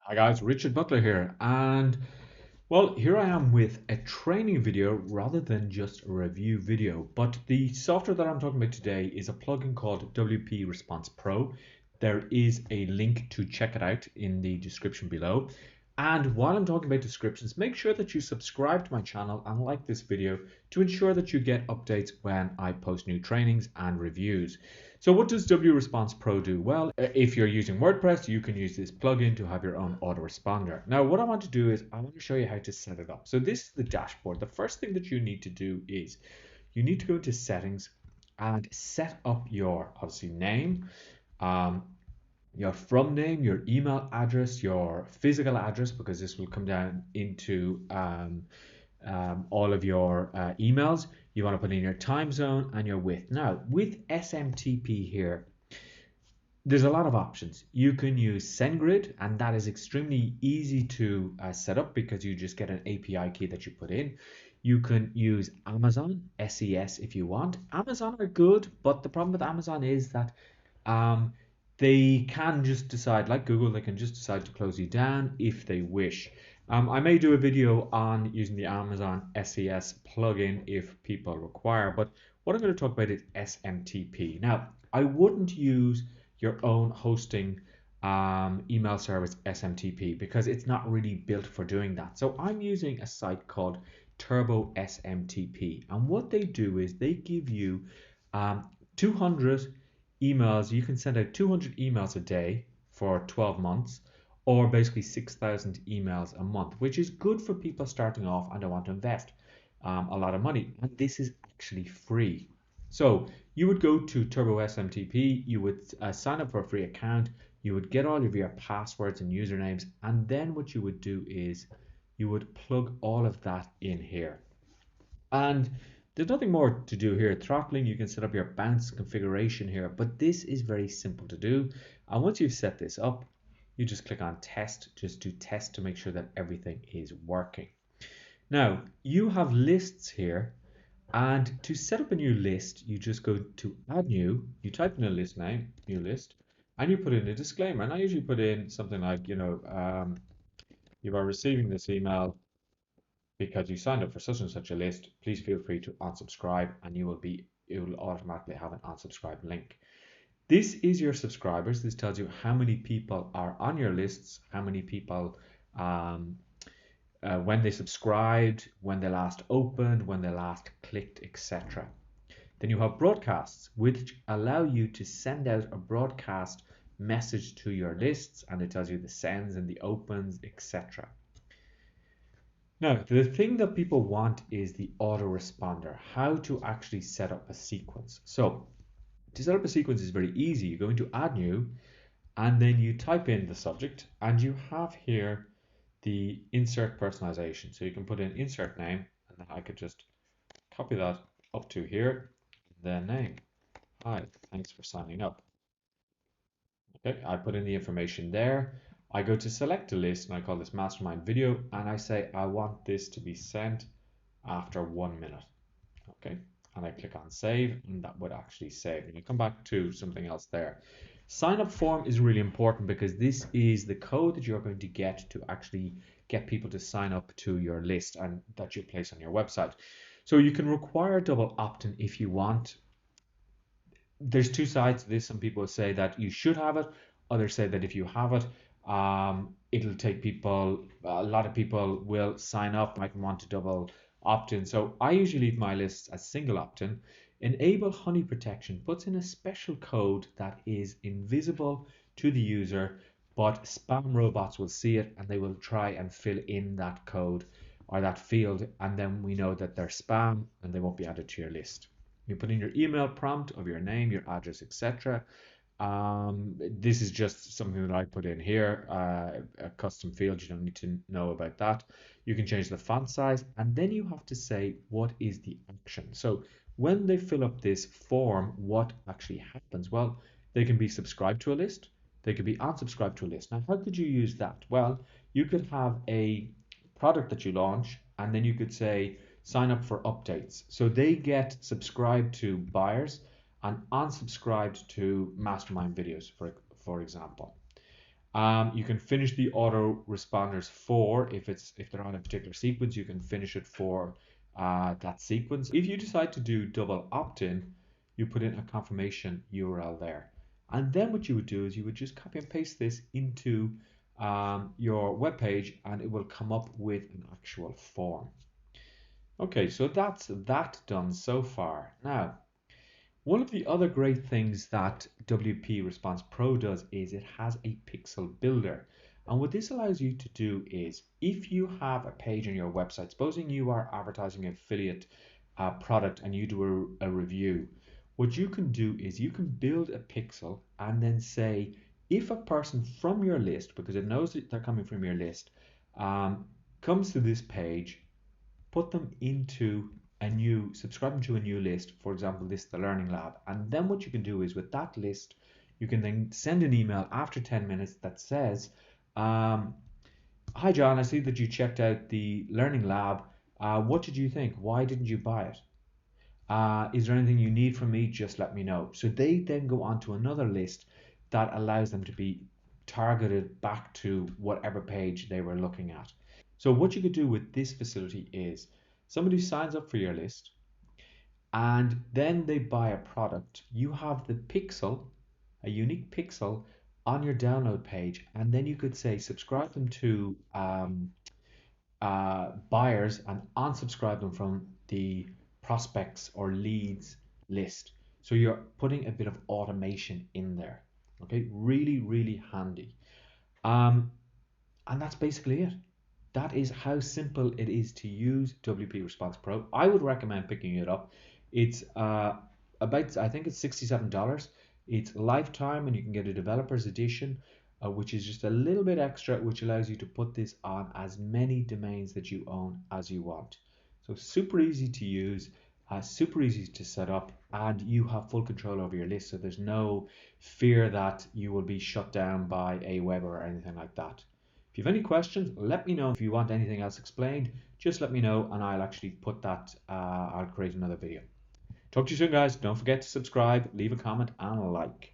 Hi guys, Richard Butler here, and well, here I am with a training video rather than just a review video. But the software that I'm talking about today is a plugin called WP Response Pro. There is a link to check it out in the description below. And while I'm talking about descriptions, make sure that you subscribe to my channel and like this video to ensure that you get updates when I post new trainings and reviews. So what does W Response Pro do? Well, if you're using WordPress, you can use this plugin to have your own autoresponder. Now, what I want to do is I want to show you how to set it up. So this is the dashboard. The first thing that you need to do is you need to go into settings and set up your obviously name, um, your from name, your email address, your physical address, because this will come down into all of your emails. You want to put in your time zone and your width. Now, with SMTP here, there's a lot of options. You can use SendGrid, and that is extremely easy to set up because you just get an API key that you put in. You can use Amazon SES if you want. Amazon are good, but the problem with Amazon is that um, they can just decide, like Google, they can just decide to close you down if they wish. I may do a video on using the Amazon SES plugin if people require, but what I'm going to talk about is SMTP. Now, I wouldn't use your own hosting email service SMTP because it's not really built for doing that. So I'm using a site called Turbo SMTP, and what they do is they give you 200 emails. You can send out 200 emails a day for 12 months, or basically 6,000 emails a month, which is good for people starting off and don't want to invest a lot of money. And this is actually free. So you would go to Turbo SMTP, you would sign up for a free account, you would get all of your passwords and usernames, and then what you would do is you would plug all of that in here. And there's nothing more to do here. Throttling, you can set up your bounce configuration here, but this is very simple to do. And once you've set this up, you just click on test, just to test to make sure that everything is working. Now, you have lists here, and to set up a new list, you just go to add new, you type in a list name, new list, and you put in a disclaimer. And I usually put in something like, you are receiving this email because you signed up for such and such a list. Please feel free to unsubscribe, and it will automatically have an unsubscribe link. This is your subscribers. This tells you how many people are on your lists, how many people um, when they subscribed, when they last opened, when they last clicked, etc. Then you have broadcasts, which allow you to send out a broadcast message to your lists, and it tells you the sends and the opens, etc. Now, the thing that people want is the autoresponder, how to actually set up a sequence. So, to set up a sequence is very easy. You go into add new, and then you type in the subject, and you have here the insert personalization. So you can put in insert name, and then I could just copy that up to here, then name. Hi, thanks for signing up. Okay, I put in the information there. I go to select a list, and I call this mastermind video, and I say I want this to be sent after 1 minute. Okay, and I click on save, and that would actually save. And you come back to something else there. Sign up form is really important because this is the code that you're going to get to actually get people to sign up to your list and that you place on your website. So you can require double opt-in if you want. There's two sides to this. Some people say that you should have it. Others say that if you have it, it'll take people, a lot of people will sign up, might want to double opt-in. So I usually leave my lists as single opt-in. Enable honey protection puts in a special code that is invisible to the user, but spam robots will see it and they will try and fill in that code or that field, and then we know that they're spam and they won't be added to your list. You put in your email prompt of your name, your address, etc. This is just something that I put in here, a custom field. You don't need to know about that. You can change the font size, and then you have to say what is the action. So when they fill up this form, what actually happens? Well, they can be subscribed to a list. They could be unsubscribed to a list. Now, how could you use that? Well, you could have a product that you launch, and then you could say sign up for updates. So they get subscribed to buyers and unsubscribed to mastermind videos, for example. You can finish the auto responders for if they're on a particular sequence, you can finish it for that sequence. If you decide to do double opt-in, you put in a confirmation URL there. And then what you would do is you would just copy and paste this into your web page, and it will come up with an actual form. Okay, so that's that done so far. Now, one of the other great things that WP Response Pro does is it has a pixel builder. And what this allows you to do is if you have a page on your website, supposing you are advertising an affiliate product and you do a review, what you can do is you can build a pixel and then say, if a person from your list, because it knows that they're coming from your list, comes to this page, put them into subscribe them to a new list, for example, this the Learning Lab. And then what you can do is with that list, you can then send an email after 10 minutes that says, hi John, I see that you checked out the Learning Lab. What did you think? Why didn't you buy it? Is there anything you need from me? Just let me know. So they then go on to another list that allows them to be targeted back to whatever page they were looking at. So what you could do with this facility is somebody signs up for your list and then they buy a product. You have the pixel, a unique pixel on your download page, and then you could say subscribe them to buyers and unsubscribe them from the prospects or leads list. So you're putting a bit of automation in there. Okay, really, really handy. Um, and that's basically it. That is how simple it is to use WP Response Pro. I would recommend picking it up. It's about, I think it's $67. It's lifetime, and you can get a developer's edition, which is just a little bit extra, which allows you to put this on as many domains that you own as you want. So super easy to use, super easy to set up, and you have full control over your list. So there's no fear that you will be shut down by Aweber or anything like that. If you have any questions, let me know. If you want anything else explained, just let me know and I'll actually put that, I'll create another video. Talk to you soon, guys. Don't forget to subscribe, leave a comment and a like.